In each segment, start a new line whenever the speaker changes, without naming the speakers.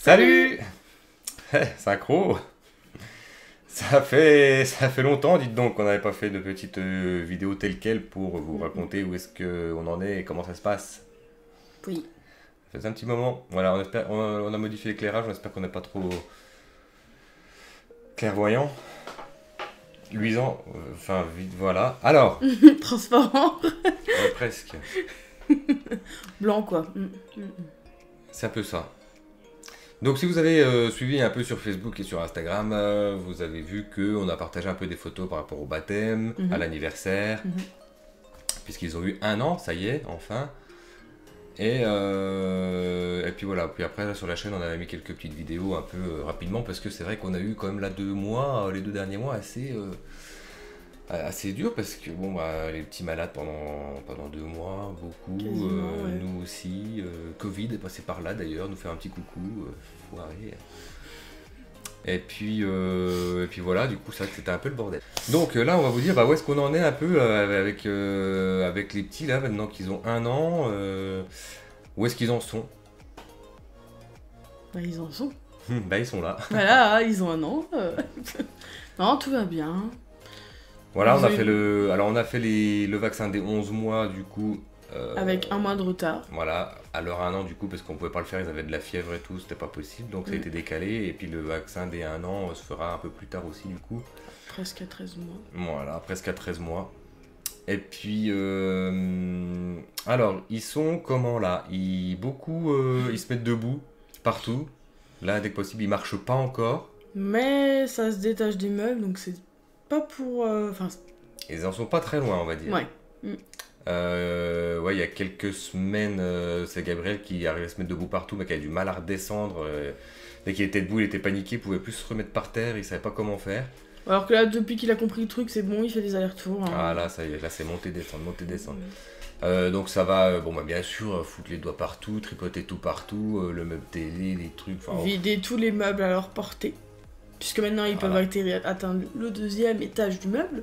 Salut. Synchro. Ça fait longtemps, dites donc, qu'on n'avait pas fait de petites vidéos telles quelles pour vous raconter où est-ce qu'on en est et comment ça se passe.
Oui.
Ça fait un petit moment. Voilà, on a modifié l'éclairage, on espère qu'on n'est pas trop clairvoyant. Luisant, enfin, voilà. Alors,
Transparent.
presque.
Blanc, quoi.
C'est un peu ça. Donc si vous avez suivi un peu sur Facebook et sur Instagram, vous avez vu qu'on a partagé un peu des photos par rapport au baptême, à l'anniversaire, puisqu'ils ont eu 1 an, ça y est, enfin. Et puis voilà, puis après là, sur la chaîne on avait mis quelques petites vidéos un peu rapidement, parce que c'est vrai qu'on a eu quand même là 2 mois, les 2 derniers mois assez dur, parce que bon bah les petits malades pendant 2 mois, beaucoup,
Ouais.
nous aussi, Covid est passé par là d'ailleurs, nous faire un petit coucou, foiré. Et puis voilà, du coup ça c'était un peu le bordel. Donc là on va vous dire bah, où est-ce qu'on en est un peu avec les petits là maintenant qu'ils ont 1 an, où est-ce qu'ils en sont?
Bah, ils en sont.
Bah ils sont là.
Voilà, ils ont 1 an. Non, tout va bien.
Voilà, on a
Ils ont
fait
eu-
alors on a fait le vaccin des 11 mois du coup.
Avec 1 mois de retard.
Voilà, à leur 1 an du coup, parce qu'on pouvait pas le faire, ils avaient de la fièvre et tout, c'était pas possible, donc ça a été décalé, et puis le vaccin des 1 an se fera un peu plus tard aussi du coup.
Presque à 13 mois.
Voilà, presque à 13 mois. Et puis, alors, ils sont comment là? Beaucoup, ils se mettent debout, partout. Là, dès que possible, ils marchent pas encore.
Mais ça se détache des meubles, donc c'est pas pour... Enfin,
Ils en sont pas très loin, on va dire.
ouais.
Ouais, il y a quelques semaines, c'est Gabriel qui arrivait à se mettre debout partout, mais qui avait du mal à redescendre. Dès qu'il était debout, il était paniqué, il pouvait plus se remettre par terre, il savait pas comment faire.
Alors que là, depuis qu'il a compris le truc, c'est bon, il fait des allers-retours. Hein.
Ah là, ça y est, là c'est monter, descendre, monter, descendre. Donc ça va, bon bah bien sûr, foutre les doigts partout, tripoter tout partout, le meuble télé, les trucs, enfin...
Vider tous les meubles à leur portée. Puisque maintenant, ils peuvent atteindre le 2e étage du meuble.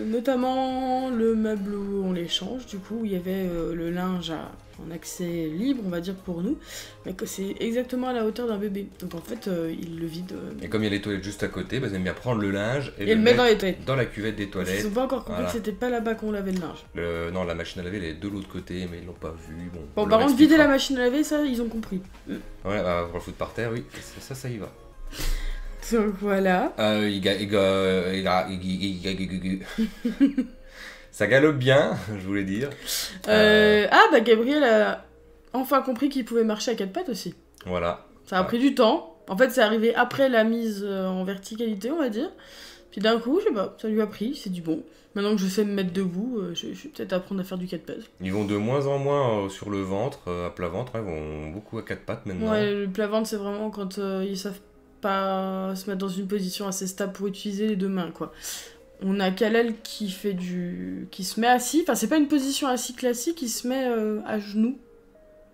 Notamment le meuble où on les change, du coup, où il y avait le linge en accès libre, on va dire pour nous, mais que c'est exactement à la hauteur d'un bébé. Donc en fait, ils le vident.
Et comme il y a les toilettes juste à côté, bah, ils aiment bien prendre le linge et
Et le mettre dans les toilettes.
dans la cuvette des toilettes.
Ils ont pas encore compris
Voilà.
que c'était pas là-bas qu'on lavait le linge.
Non, la machine à laver elle est de l'autre côté, mais ils l'ont pas vu. Bon,
Bon,
on
par
leur
contre, vider
expliquera.
la machine à laver, ça, ils ont compris.
Ouais, bah, pour le foutre par terre, oui, ça y va.
Donc voilà.
Ça galope bien, je voulais dire.
Ah, bah Gabriel a enfin compris qu'il pouvait marcher à 4 pattes aussi.
Voilà.
Ça a pris du temps. En fait, c'est arrivé après la mise en verticalité, on va dire. Puis d'un coup, je sais pas, ça lui a pris, c'est du bon. Maintenant que je sais me mettre debout, je vais peut-être apprendre à faire du 4 pattes.
Ils vont de moins en moins sur le ventre, à plat ventre, hein, ils vont beaucoup à 4 pattes maintenant.
Ouais, le plat ventre, c'est vraiment quand ils savent pas se mettre dans une position assez stable pour utiliser les 2 mains, quoi. On a Kalel qui se met assis, enfin c'est pas une position assis classique, il se met à genoux,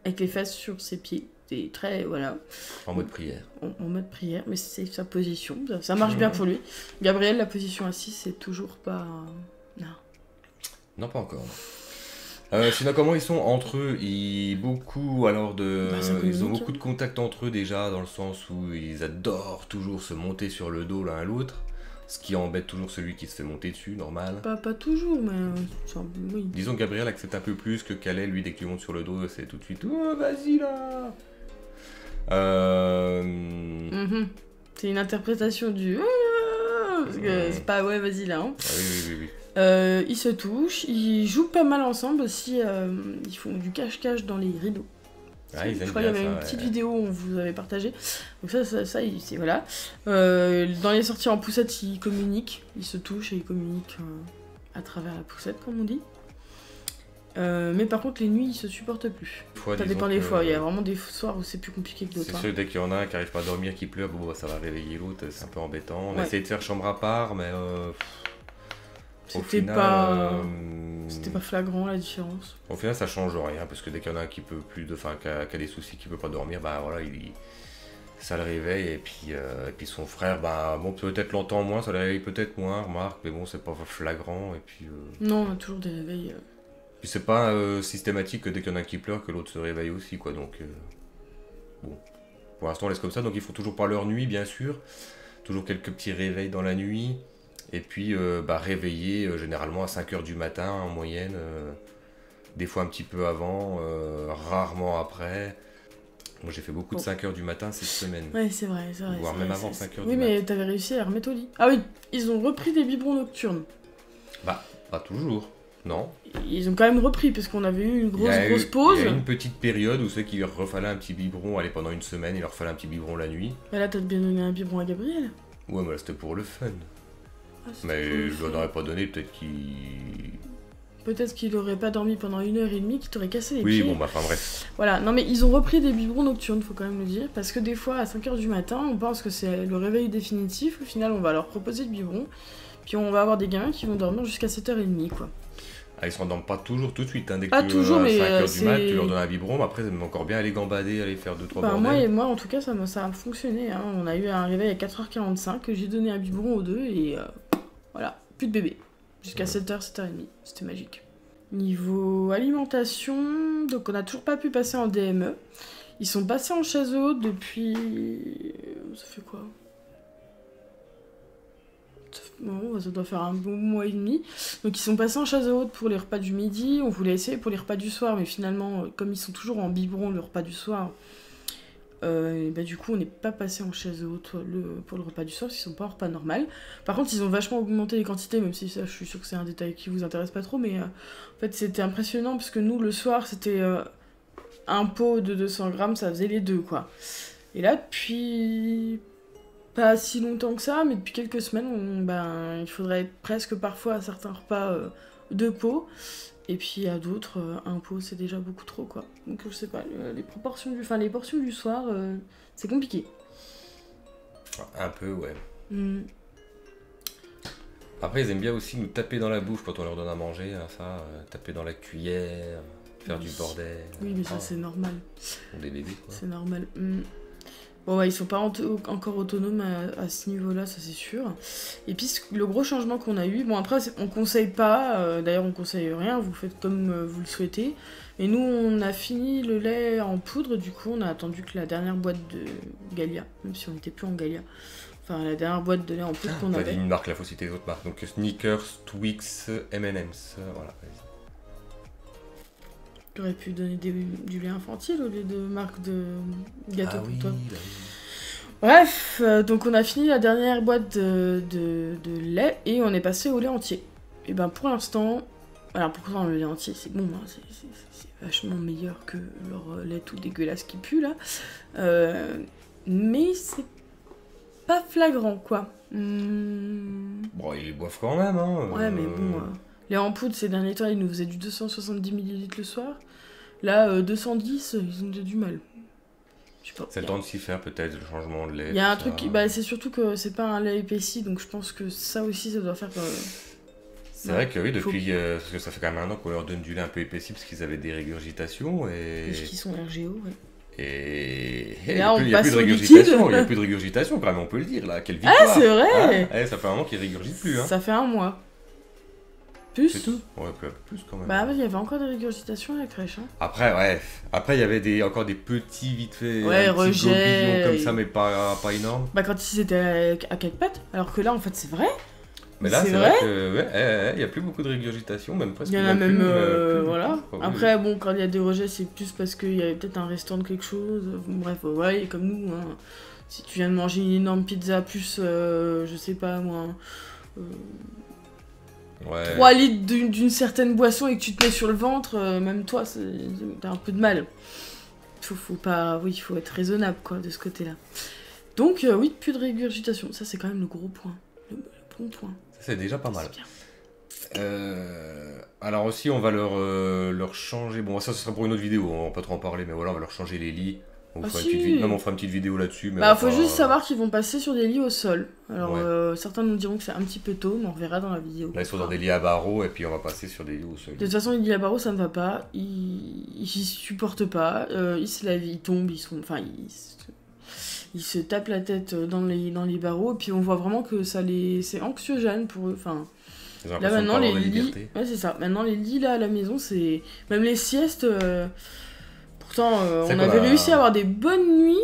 avec les fesses sur ses pieds. C'est très, voilà,
En mode prière.
en mode prière, mais c'est sa position, ça marche bien pour lui. Gabriel, la position assise, c'est toujours pas... Non.
Non, pas encore. Sinon, comment ils sont entre eux? Beaucoup, alors
ça communique,
ils ont beaucoup
hein.
de contacts entre eux déjà, dans le sens où ils adorent toujours se monter sur le dos l'un à l'autre. Ce qui embête toujours celui qui se fait monter dessus, normal.
Pas toujours, mais... oui.
Disons que Gabriel accepte un peu plus que Calais, lui, dès que tu montes sur le dos, c'est tout de suite oh, vas-y là.
C'est une interprétation du... Parce que c'est pas ouais vas-y là. Hein.
Ah oui.
Ils se touchent, ils jouent pas mal ensemble aussi, ils font du cache-cache dans les rideaux.
Ah, ils
Je
aiment
crois qu'il y
bien
avait
ça,
une petite
ouais.
vidéo où on vous avait partagé. Donc ça c'est voilà. Dans les sorties en poussette, ils communiquent, ils se touchent et ils communiquent à travers la poussette comme on dit. Mais par contre les nuits ils se supportent plus. Ça dépend des fois, il y a vraiment des soirs où c'est plus compliqué que d'autres.
C'est
hein.
sûr, dès qu'il y en a un qui arrive pas à dormir, qui pleure, bon, bah, ça va réveiller l'autre, c'est un peu embêtant. On a
Ouais.
essayé de faire chambre à part, mais au
C'était
final,
pas flagrant la différence.
au final, ça change rien, parce que dès qu'il y en a un qui peut plus de, enfin, qui a des soucis, qui peut pas dormir, bah voilà, ça le réveille, et puis son frère, bah bon, peut-être l'entend moins, ça le réveille peut-être moins, remarque, mais bon, c'est pas flagrant, et puis...
Non, on a toujours des réveils.
Puis c'est pas systématique que dès qu'il y en a un qui pleure, que l'autre se réveille aussi, quoi, donc... bon. pour l'instant on laisse comme ça, donc ils font toujours pas leur nuit bien sûr, toujours quelques petits réveils dans la nuit, et puis réveiller généralement à 5h du matin en moyenne, des fois un petit peu avant, rarement après. Moi j'ai fait beaucoup de 5h du matin cette semaine.
Ouais, c'est vrai.
Voire même avant 5h du matin.
Oui, mais t'avais réussi à les remettre au lit. Ah oui, ils ont repris des biberons nocturnes.
Bah, pas toujours, non.
Ils ont quand même repris, parce qu'on avait eu une grosse pause.
Il y a une petite période où ceux qui leur refallait un petit biberon, allez, pendant une semaine, il leur fallait un petit biberon la nuit.
Bah là, t'as bien donné un biberon à Gabriel.
Ouais, mais là c'était pour le fun.
Ah,
mais je lui en aurais pas donné, peut-être
qu'il aurait pas dormi pendant 1h30, qu'il t'aurait cassé les pieds.
Oui, bon, bah, enfin bref.
Voilà, non mais ils ont repris des biberons nocturnes, faut quand même le dire, parce que des fois, à 5h du matin, on pense que c'est le réveil définitif, au final, on va leur proposer le biberon, puis on va avoir des gamins qui vont dormir jusqu'à 7h30, quoi.
Ah, ils se rendorment pas toujours tout de suite, hein. Dès que
pas toujours, mais
5h du mat, tu leur donnes un biberon, mais après, ils aiment encore bien aller gambader, aller faire 2-3 bordels.
Moi, en tout cas, ça a fonctionné, hein. On a eu un réveil à 4h45, j'ai donné un biberon aux deux, et voilà, plus de bébé. Jusqu'à 7h, 7h30, c'était magique. Niveau alimentation, donc on n'a toujours pas pu passer en DME. Ils sont passés en chaise haute depuis... Ça fait quoi ? Bon, ça doit faire un bon mois et demi. Donc ils sont passés en chaise haute pour les repas du midi. On voulait essayer pour les repas du soir, mais finalement, comme ils sont toujours en biberon le repas du soir, du coup on n'est pas passé en chaise haute pour le repas du soir, parce qu'ils sont pas en repas normal. Par contre ils ont vachement augmenté les quantités, même si ça je suis sûre que c'est un détail qui vous intéresse pas trop, mais en fait c'était impressionnant, parce que nous le soir c'était un pot de 200 grammes, ça faisait les deux quoi. Et là depuis pas si longtemps que ça, mais depuis quelques semaines, il faudrait presque parfois à certains repas 2 pots. Et puis à d'autres, un pot c'est déjà beaucoup trop quoi. Donc je sais pas, les portions du soir, c'est compliqué.
Un peu, ouais.
Mm.
Après ils aiment bien aussi nous taper dans la bouche quand on leur donne à manger, hein, ça, taper dans la cuillère, faire du bordel.
Oui mais ça c'est normal.
Pour des bébés quoi.
C'est normal. Mm. Bon ouais, ils sont pas encore autonomes à ce niveau-là, ça c'est sûr. Et puis le gros changement qu'on a eu, bon après on conseille pas, d'ailleurs on conseille rien, vous faites comme vous le souhaitez. Et nous on a fini le lait en poudre, du coup on a attendu que la dernière boîte de Galia, même si on n'était plus en Galia, enfin la dernière boîte de lait en poudre qu'on avait.
Vas-y, une marque, là faut citer les autres marques, donc Snickers, Twix, M&M's, voilà.
J'aurais pu donner du lait infantile au lieu de marque de gâteau pour toi.
Bah oui.
Bref, donc on a fini la dernière boîte de lait et on est passé au lait entier. Et ben pour l'instant, alors pourtant le lait entier c'est bon, hein, c'est vachement meilleur que leur lait tout dégueulasse qui pue là. Mais c'est pas flagrant quoi.
Bon, ils les boivent quand même, hein.
Ouais, mais bon... Les en poudre, ces derniers temps, ils nous faisaient du 270 ml le soir. Là, 210, ils ont du mal. Je sais pas.
C'est le temps de s'y faire, peut-être, le changement de lait.
Il y a un truc, c'est surtout que c'est pas un lait épaissi, donc je pense que ça aussi, ça doit faire...
C'est vrai que oui, depuis... parce que ça fait quand même un an qu'on leur donne du lait un peu épaissi, parce qu'ils avaient des régurgitations, et...
Parce qu'ils sont RGO, ouais.
Et
là,
il n'y a plus de régurgitation, il n'y a plus de régurgitation quand même, on peut le dire là, quelle victoire.
Ah, c'est vrai,
hein, ça fait un moment qu'ils régurgitent plus. Hein.
Ça fait un mois. Plus.
C'est tout. Ouais, plus quand même.
Bah, il y avait encore des régurgitations à la crèche. Hein.
Après, il y avait encore des petits vite fait,
rejets
comme ça, mais pas énormes.
Bah, quand ils étaient à 4 pattes, alors que là, en fait, c'est vrai.
Mais là, c'est vrai que il n'y a plus beaucoup de régurgitation, même presque.
Il y en a même,
plus,
voilà. Après, bon, quand il y a des rejets, c'est plus parce qu'il y avait peut-être un restant de quelque chose. Bref, ouais, comme nous. Hein. Si tu viens de manger une énorme pizza, plus, je sais pas moi, 3 litres d'une certaine boisson et que tu te mets sur le ventre, même toi, t'as un peu de mal. Il faut être raisonnable, quoi, de ce côté-là. Donc, oui, plus de régurgitation. Ça, c'est quand même le gros point. Le bon point.
C'est déjà pas mal.
C'est bien.
Alors aussi, on va leur changer... Bon, ça, ce sera pour une autre vidéo, on va pas trop en parler, mais voilà, on va leur changer les lits. On fera une petite vidéo là-dessus.
Faut juste savoir qu'ils vont passer sur des lits au sol. Alors, certains nous diront que c'est un petit peu tôt, mais on verra dans la vidéo.
Là, ils sont dans des lits à barreaux, et puis on va passer sur des lits au sol.
De toute façon, les lits à barreaux, ça ne va pas. Ils supportent pas. Ils se lèvent, ils tombent, ils se tapent la tête dans les barreaux, et puis on voit vraiment que c'est anxiogène pour eux. Enfin, là maintenant les lits, ouais c'est ça. Maintenant les lits là à la maison, c'est même les siestes. Pourtant, on avait réussi à avoir des bonnes nuits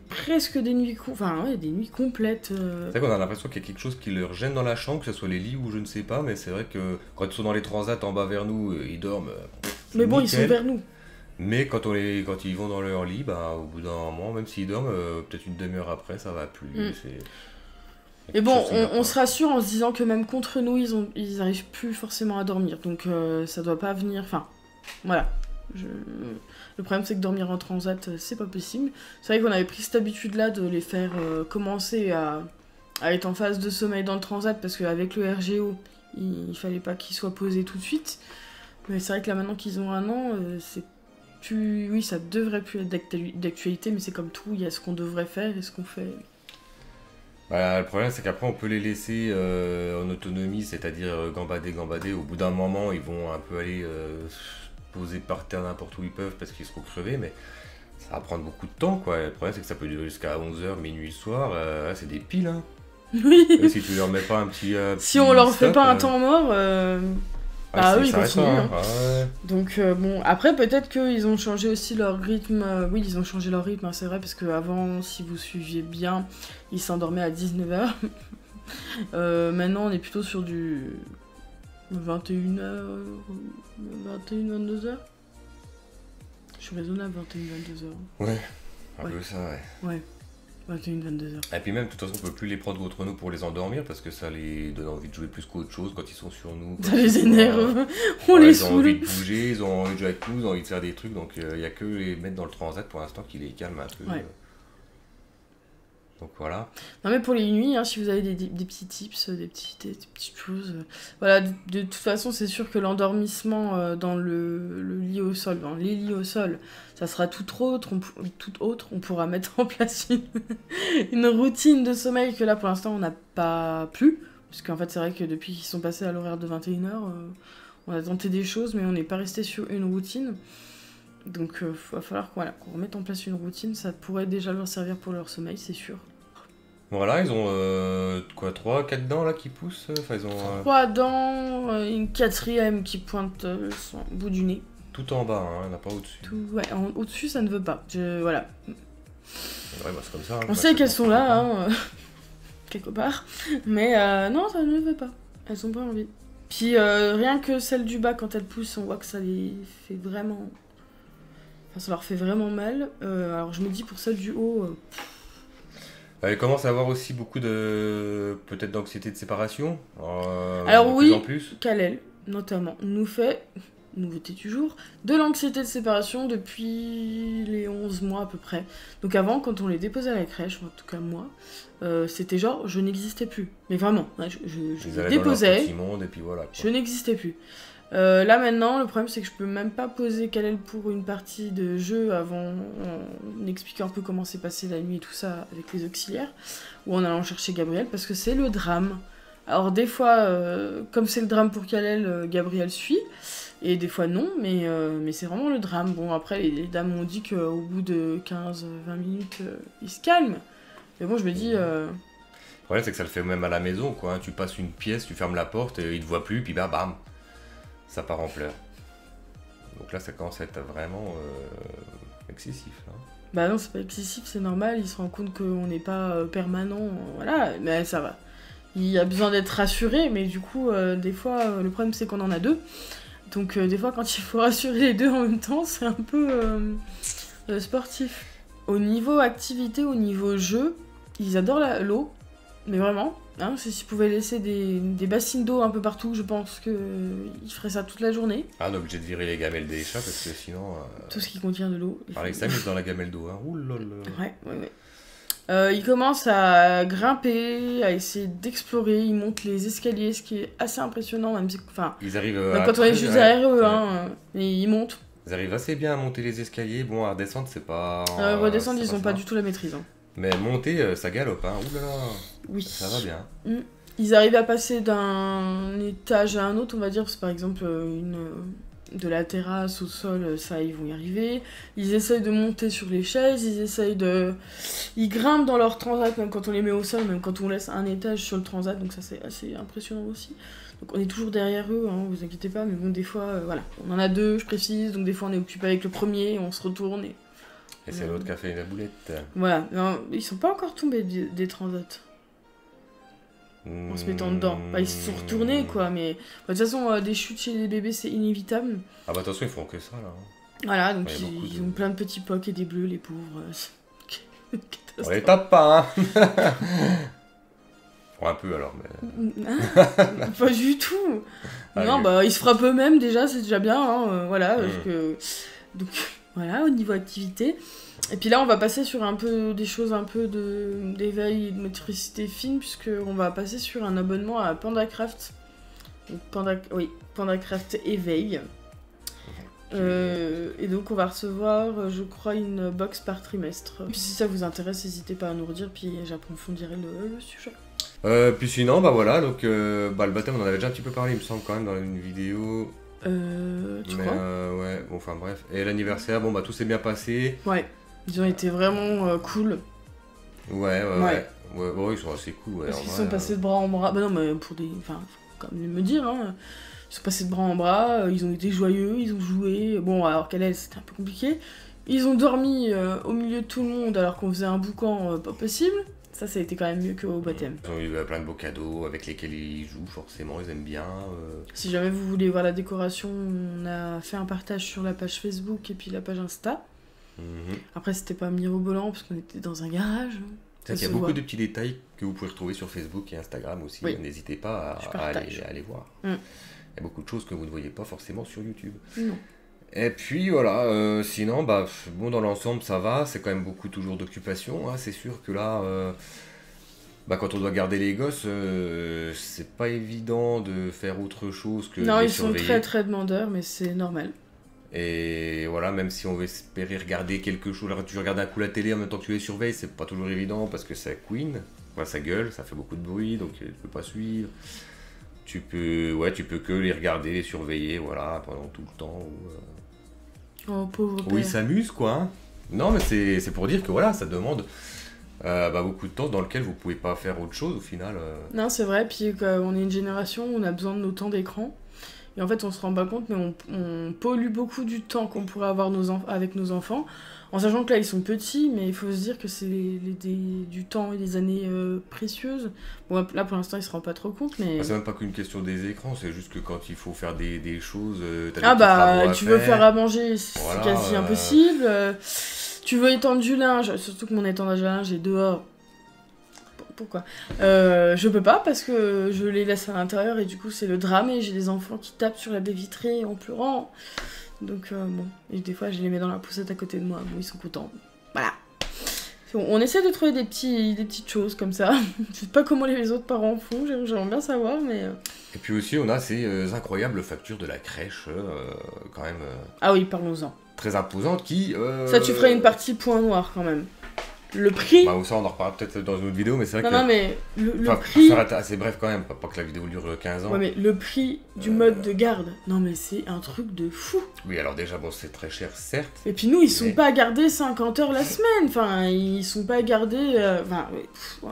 presque des nuits, enfin ouais, des nuits complètes.
C'est vrai qu'on a l'impression qu'il y a quelque chose qui leur gêne dans la chambre, que ce soit les lits ou je ne sais pas, mais c'est vrai que quand ils sont dans les transats en bas vers nous, ils dorment.
Mais bon,
nickel.
ils sont vers nous.
Mais quand ils vont dans leur lit, bah, au bout d'un moment, même s'ils dorment, peut-être une demi-heure après, ça va plus.
Et bon, on se rassure en se disant que même contre nous, ils arrivent plus forcément à dormir. Donc ça doit pas venir. Enfin, voilà. Le problème, c'est que dormir en transat, c'est pas possible. C'est vrai qu'on avait pris cette habitude-là de les faire commencer à être en phase de sommeil dans le transat parce qu'avec le RGO, il fallait pas qu'ils soient posés tout de suite. Mais c'est vrai que là, maintenant qu'ils ont 1 an, c'est plus. Oui, ça devrait plus être d'actualité, mais c'est comme tout, il y a ce qu'on devrait faire et ce qu'on fait.
Voilà, le problème, c'est qu'après, on peut les laisser en autonomie, c'est-à-dire gambader. Au bout d'un moment, ils vont un peu aller poser par terre n'importe où ils peuvent parce qu'ils seront crevés, mais ça va prendre beaucoup de temps, quoi. Le problème, c'est que ça peut durer jusqu'à 11h, minuit le soir. C'est des piles, hein.
Oui.
Et si tu leur mets pas un petit.
Si on leur fait
stop,
pas un temps mort. Bah oui, ils continuent. Hein.
Ouais.
Donc bon, après peut-être qu'ils ont changé aussi leur rythme. Oui, ils ont changé leur rythme, hein, c'est vrai, parce qu'avant, si vous suiviez bien, ils s'endormaient à 19h. Maintenant, on est plutôt sur du 21h, 22h. Je suis raisonnable, 21-22h.
Ouais, un peu ça, ouais.
Ouais, 21-22h.
Et puis même, de toute façon, on peut plus les prendre contre nous pour les endormir parce que ça les donne envie de jouer plus qu'autre chose quand ils sont sur nous.
Ça les énerve, on
ouais,
les
ils ont envie
saoule.
de bouger, ils ont envie de jouer avec nous, ils ont envie de faire des trucs, donc il n'y a que les mettre dans le transat pour l'instant qui les calme un peu.
Ouais.
Donc voilà.
Non mais pour les nuits, hein, si vous avez des petits tips, des petites choses... Voilà, de toute façon, c'est sûr que l'endormissement dans le lit au sol, dans les lits au sol, ça sera tout autre. On pourra mettre en place une routine de sommeil que là, pour l'instant, on n'a pas pu. Parce qu'en fait, c'est vrai que depuis qu'ils sont passés à l'horaire de 21h, on a tenté des choses, mais on n'est pas resté sur une routine. Donc, il va falloir qu'on remette en place une routine. Ça pourrait déjà leur servir pour leur sommeil, c'est sûr.
Voilà, ils ont 3-4 dents là qui poussent. Enfin, ils ont
3 dents, une 4e qui pointe son bout du nez.
tout en bas, hein, il n'y en a pas au-dessus.
Ouais, au-dessus ça ne veut pas. Voilà.
Ouais, bah, c'est comme ça. Hein,
on sait qu'elles sont là, hein, quelque part. Mais non, ça ne veut pas. Elles ont pas envie. Puis rien que celle du bas, quand elle pousse, on voit que ça les fait vraiment. Enfin, ça leur fait vraiment mal. Alors je me dis pour celle du haut.
Elle commence à avoir aussi beaucoup peut-être d'anxiété de séparation.
Alors
de
oui,
plus en plus.
Kalel, notamment, nous fait, nouveauté du jour, de l'anxiété de séparation depuis les 11 mois à peu près. Donc avant, quand on les déposait à la crèche, en tout cas moi, c'était genre, je n'existais plus. Mais vraiment, je les déposais,
dans leur petit monde et puis voilà, quoi.
Je n'existais plus. Là maintenant, le problème c'est que je peux même pas poser Kalel pour une partie de jeu avant en expliquant un peu comment s'est passée la nuit et tout ça avec les auxiliaires, ou en allant chercher Gabriel, parce que c'est le drame. Alors des fois, comme c'est le drame pour Kalel, Gabriel suit, et des fois non, mais c'est vraiment le drame. Bon après, les dames m'ont dit qu'au bout de 15-20 minutes, il se calme. Mais bon, je me dis... Le
problème c'est que ça le fait même à la maison, quoi. Tu passes une pièce, tu fermes la porte, il te voit plus, puis bah bam, ça part en pleurs. Donc là, ça commence à être vraiment excessif. Hein.
Bah non, c'est pas excessif, c'est normal, il se rend compte qu'on n'est pas permanent, voilà, mais ça va. Il a besoin d'être rassuré, mais du coup, des fois, le problème c'est qu'on en a 2. Donc des fois, quand il faut rassurer les 2 en même temps, c'est un peu sportif. Au niveau activité, au niveau jeu, ils adorent l'eau, mais vraiment. Hein, s'ils pouvaient laisser des bassines d'eau un peu partout, je pense qu'ils feraient ça toute la journée.
Ah, on est obligé de virer les gamelles des chats parce que sinon...
Tout ce qui contient de l'eau.
Alors, ils s'amusent dans la gamelle d'eau. Hein. Ouh là là.
Ouais. Ils commencent à grimper, à essayer d'explorer. Ils montent les escaliers, ce qui est assez impressionnant. Même si,
ils arrivent
même quand on est juste derrière eux, hein, mais ils montent.
Ils arrivent assez bien à monter les escaliers. Bon, à redescendre, c'est pas...
redescendre, ils n'ont pas du tout la maîtrise. Hein.
Mais monter, ça galope, hein. Ouh là là.
Oui.
Ça va bien.
Ils arrivent à passer d'un étage à un autre, on va dire. C'est par exemple de la terrasse au sol, ça, ils vont y arriver. Ils essayent de monter sur les chaises, ils grimpent dans leur transat, même quand on les met au sol, même quand on laisse un étage sur le transat, donc ça c'est assez impressionnant aussi. Donc on est toujours derrière eux, hein, vous inquiétez pas, mais bon, des fois, voilà, on en a 2, je précise, donc des fois on est occupé avec le premier, on se retourne et
Et c'est l'autre qui a fait la boulette.
Voilà, non, ils sont pas encore tombés des transats. En se mettant dedans. Bah, ils se sont retournés, quoi, mais... Bah, de toute façon, des chutes chez les bébés, c'est inévitable.
Ah bah attention, ils font que ça, là.
Voilà, donc
Ouais,
ils ont plein de petits pocs et des bleus, les pauvres.
On les tape pas, hein. Bon, un peu, alors, mais...
Ah, pas du tout.
Ah,
non,
oui.
bah, ils se frappent eux-mêmes, déjà, c'est déjà bien, hein, voilà. Parce que... Donc, voilà, au niveau activité. Et puis là, on va passer sur un peu des choses un peu d'éveil et de motricité fine, puisqu'on va passer sur un abonnement à PandaCraft. Donc, PandaCraft Éveil. Et donc, on va recevoir, je crois, une box par trimestre. Puis si ça vous intéresse, n'hésitez pas à nous redire, puis j'approfondirai le sujet.
Puis sinon, bah voilà, donc le baptême, on en avait déjà un petit peu parlé, il me semble, quand même, dans une vidéo.
Tu crois
ouais, bon, enfin bref. Et l'anniversaire, bon, bah tout s'est bien passé.
Ouais, ils ont été vraiment cool.
Ouais, ils sont assez cool, ouais.
Parce qu'ils sont passés de bras en bras. Bah non, mais pour des. Enfin, faut quand même me dire, hein. Ils sont passés de bras en bras, ils ont été joyeux, ils ont joué. Bon, alors qu'elle, c'était un peu compliqué. Ils ont dormi au milieu de tout le monde alors qu'on faisait un boucan pas possible. Ça a été quand même mieux qu'au baptême.
Ils ont eu plein de beaux cadeaux avec lesquels ils jouent, forcément, ils aiment bien.
Si jamais vous voulez voir la décoration, on a fait un partage sur la page Facebook et puis la page Insta. Après, c'était pas mirobolant parce qu'on était dans un garage.
Il y a beaucoup de petits détails que vous pouvez retrouver sur Facebook et Instagram aussi.
Oui.
N'hésitez pas à aller voir. Il y a beaucoup de choses que vous ne voyez pas forcément sur YouTube.
Non.
Et puis voilà, sinon, bah, bon, dans l'ensemble, ça va. C'est quand même beaucoup toujours d'occupation. Hein. C'est sûr que là, bah, quand on doit garder les gosses, c'est pas évident de faire autre chose que
non,
de les
ils sont
surveiller.
très très demandeurs, mais c'est normal.
Et voilà, même si on veut espérer regarder quelque chose, alors, tu regardes un coup la télé en même temps que tu les surveilles, c'est pas toujours évident parce que ça couine, enfin, ça gueule, ça fait beaucoup de bruit, donc tu peux pas suivre. Tu peux que les regarder, les surveiller, voilà, pendant tout le temps.
Oh, pauvre père.
Où ils s'amusent, quoi. Hein. Non, mais c'est pour dire que voilà, ça demande beaucoup de temps dans lequel vous pouvez pas faire autre chose au final.
Non, c'est vrai, puis on est une génération où on a besoin de nos temps d'écran. Et en fait, on se rend pas compte, mais on pollue beaucoup du temps qu'on pourrait avoir avec nos enfants, en sachant que là, ils sont petits, mais il faut se dire que c'est du temps et des années précieuses. Bon, là, pour l'instant, ils se rendent pas trop compte, mais...
C'est même pas qu'une question des écrans, c'est juste que quand il faut faire des choses, t'as des
Ah
petits travaux
bah,
à
tu veux faire à manger, c'est
Voilà,
quasi impossible. Tu veux étendre du linge, surtout que mon étendage à linge est dehors. Pourquoi je peux pas parce que je les laisse à l'intérieur et du coup c'est le drame et j'ai des enfants qui tapent sur la baie vitrée en pleurant. Donc bon, et des fois je les mets dans la poussette à côté de moi, bon ils sont contents. Voilà. Bon, on essaie de trouver des petites choses comme ça. Je sais pas comment les autres parents font, j'aimerais bien savoir mais...
Et puis aussi on a ces incroyables factures de la crèche, quand même
Ah oui, parlons-en.
très imposantes qui...
Ça tu ferais une partie point noir quand même. Le prix...
Bah ça on en reparlera peut-être dans une autre vidéo, mais c'est vrai que...
Non mais le
enfin,
prix...
ça va être assez bref quand même, pas que la vidéo dure 15 ans.
Ouais mais le prix du mode de garde, non mais c'est un truc de fou.
Oui alors déjà bon c'est très cher certes.
Et puis nous ils sont
Mais-
pas gardés 50 heures la semaine, enfin ils sont pas gardés... Enfin, ouais,
Bon,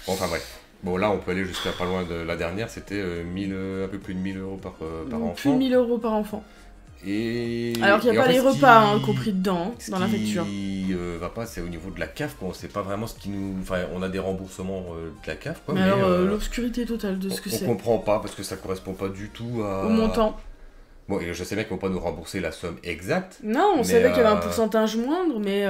enfin bref. Bon là on peut aller jusqu'à pas loin de la dernière, c'était un peu plus de 1000 euros par
plus de
enfant.
1000 euros par enfant.
Et...
Alors qu'il n'y a
et en
pas
fait,
les
ce
repas
qui-
hein, compris dedans,
Ce
dans la facture.
qui va pas, c'est au niveau de la CAF, quoi. On sait pas vraiment ce qui nous... Enfin, on a des remboursements de la CAF, quoi.
Mais alors l'obscurité totale de ce que
on
c'est.
comprend pas, parce que ça correspond pas du tout à...
Au montant.
Bon, et je sais bien qu'ils vont pas nous rembourser la somme exacte.
Non, on
Mais,
savait qu'il y avait un pourcentage moindre, mais...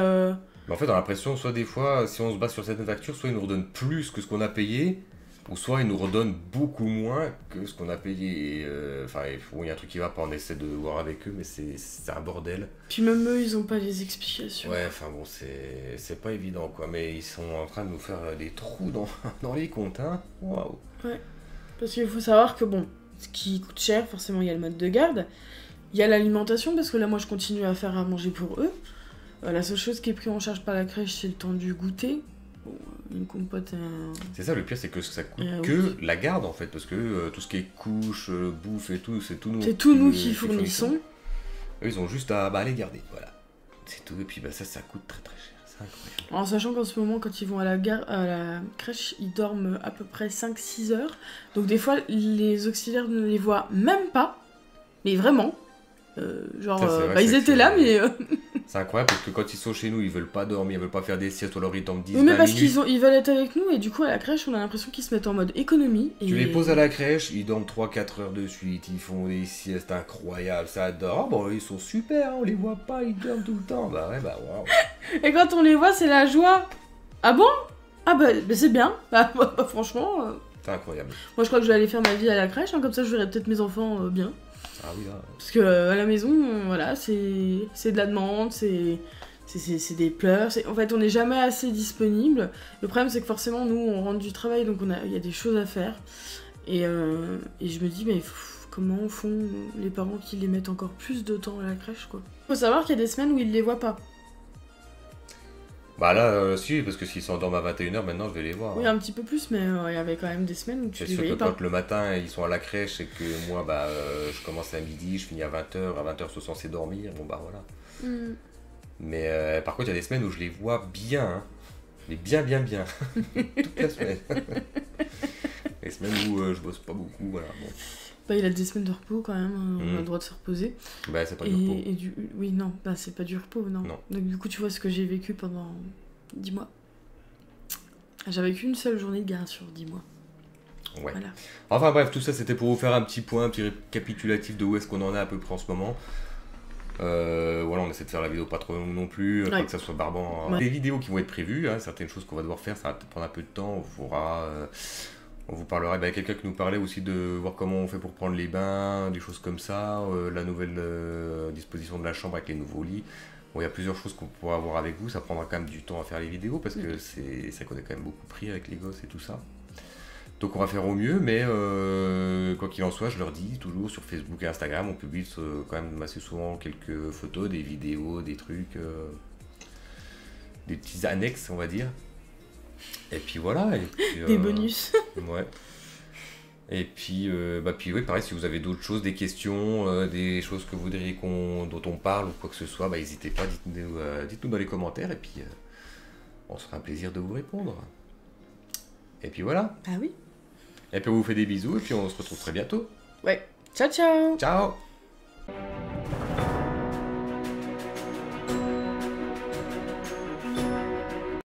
Mais en fait, on a l'impression, soit des fois, si on se base sur certaines factures, soit ils nous redonnent plus que ce qu'on a payé, ou soit ils nous redonnent beaucoup moins que ce qu'on a payé. Enfin, il y a un truc qui va pas, on essaie de voir avec eux, mais c'est un bordel.
Puis même eux, ils ont pas les explications.
Ouais, enfin bon, c'est pas évident, quoi. Mais ils sont en train de nous faire des trous dans les comptes, hein. Waouh.
Ouais. Parce qu'il faut savoir que bon, ce qui coûte cher, forcément, il y a le mode de garde. Il y a l'alimentation, parce que là, moi, je continue à faire à manger pour eux. La seule chose qui est prise en charge par la crèche, c'est le temps du goûter. Bon, une compote et un...
C'est ça, le pire, c'est que ça coûte
Oui.
que la garde, en fait. Parce que tout ce qui est couche, bouffe et tout, c'est tout nous.
C'est tout nous qui fournissons.
Eux, ils ont juste à les garder, voilà. C'est tout, et puis ça coûte très très cher, c'est incroyable.
En sachant qu'en ce moment, quand ils vont à la crèche, ils dorment à peu près 5-6 heures. Donc des fois, les auxiliaires ne les voient même pas. Mais vraiment.
Ça, c'est vrai,
ils
c'est
étaient
que-
là, mais...
C'est incroyable parce que quand ils sont chez nous, ils veulent pas dormir, ils veulent pas faire des siestes, ou alors ils dorment 10
Oui, mais
20
parce
minutes.
qu'ils veulent être avec nous et du coup à la crèche on a l'impression qu'ils se mettent en mode économie. Et...
Tu les poses à la crèche, ils dorment 3-4 heures de suite, ils font des siestes incroyables, ça adore. Oh, bon, ils sont super, on les voit pas, ils dorment tout le temps. Bah ouais, bah waouh.
Et quand on les voit, c'est la joie. Ah bon? Ah bah c'est bien. Bah, franchement.
C'est incroyable.
Moi je crois que je vais aller faire ma vie à la crèche, hein, comme ça je verrai peut-être mes enfants bien.
Ah oui, là.
Parce que à la maison, voilà, c'est de la demande, c'est des pleurs. En fait, on n'est jamais assez disponible. Le problème, c'est que forcément, nous, on rentre du travail, donc il y a des choses à faire. Et je me dis, mais comment font les parents qui les mettent encore plus de temps à la crèche, quoi. Faut savoir qu'il y a des semaines où ils les voient pas.
Bah là, si, parce que s'ils s'endorment à 21h, maintenant, je vais les voir.
Oui, un petit peu plus, mais il y avait quand même des semaines où tu les voyais pas.
C'est sûr que quand le matin, ils sont à la crèche et que moi, bah, je commence à midi, je finis à 20h, à 20h, ils sont censés dormir, bon bah voilà. Mais par contre, il y a des semaines où je les vois bien, hein. Mais bien. Toute la semaine. Les semaines où je bosse pas beaucoup, voilà. Bon.
Bah, il a des semaines de repos quand même, on a le droit de se reposer.
Bah, c'est pas du repos.
Oui, non, bah, c'est pas du repos, non.
Non.
Donc, du coup, tu vois ce que j'ai vécu pendant 10 mois. J'avais qu'une seule journée de garde sur 10 mois.
Ouais.
Voilà.
Enfin bref, tout ça c'était pour vous faire un petit point, un petit récapitulatif de où est-ce qu'on en est à peu près en ce moment. Voilà, on essaie de faire la vidéo pas trop longue non plus, pas que ça soit barbant. Des vidéos qui vont être prévues, hein, certaines choses qu'on va devoir faire, ça va peut-être prendre un peu de temps, on vous parlera, bah, quelqu'un qui nous parlait aussi de voir comment on fait pour prendre les bains, des choses comme ça, la nouvelle disposition de la chambre avec les nouveaux lits. Bon, il y a plusieurs choses qu'on pourra voir avec vous, ça prendra quand même du temps à faire les vidéos parce que ça connaît quand même beaucoup pris avec les gosses et tout ça. Donc on va faire au mieux, mais quoi qu'il en soit, je leur dis toujours sur Facebook et Instagram, on publie quand même assez souvent quelques photos, des vidéos, des trucs, des petits annexes, on va dire. Et puis voilà. Et puis,
des bonus.
Ouais. Et puis, oui, pareil, si vous avez d'autres choses, des questions, des choses que vous voudriez dont on parle ou quoi que ce soit, bah, n'hésitez pas, dites-nous dans les commentaires et puis on se fera un plaisir de vous répondre. Et puis voilà.
Ah oui.
Et puis on vous fait des bisous et puis on se retrouve très bientôt.
Ouais. Ciao, ciao.
Ciao.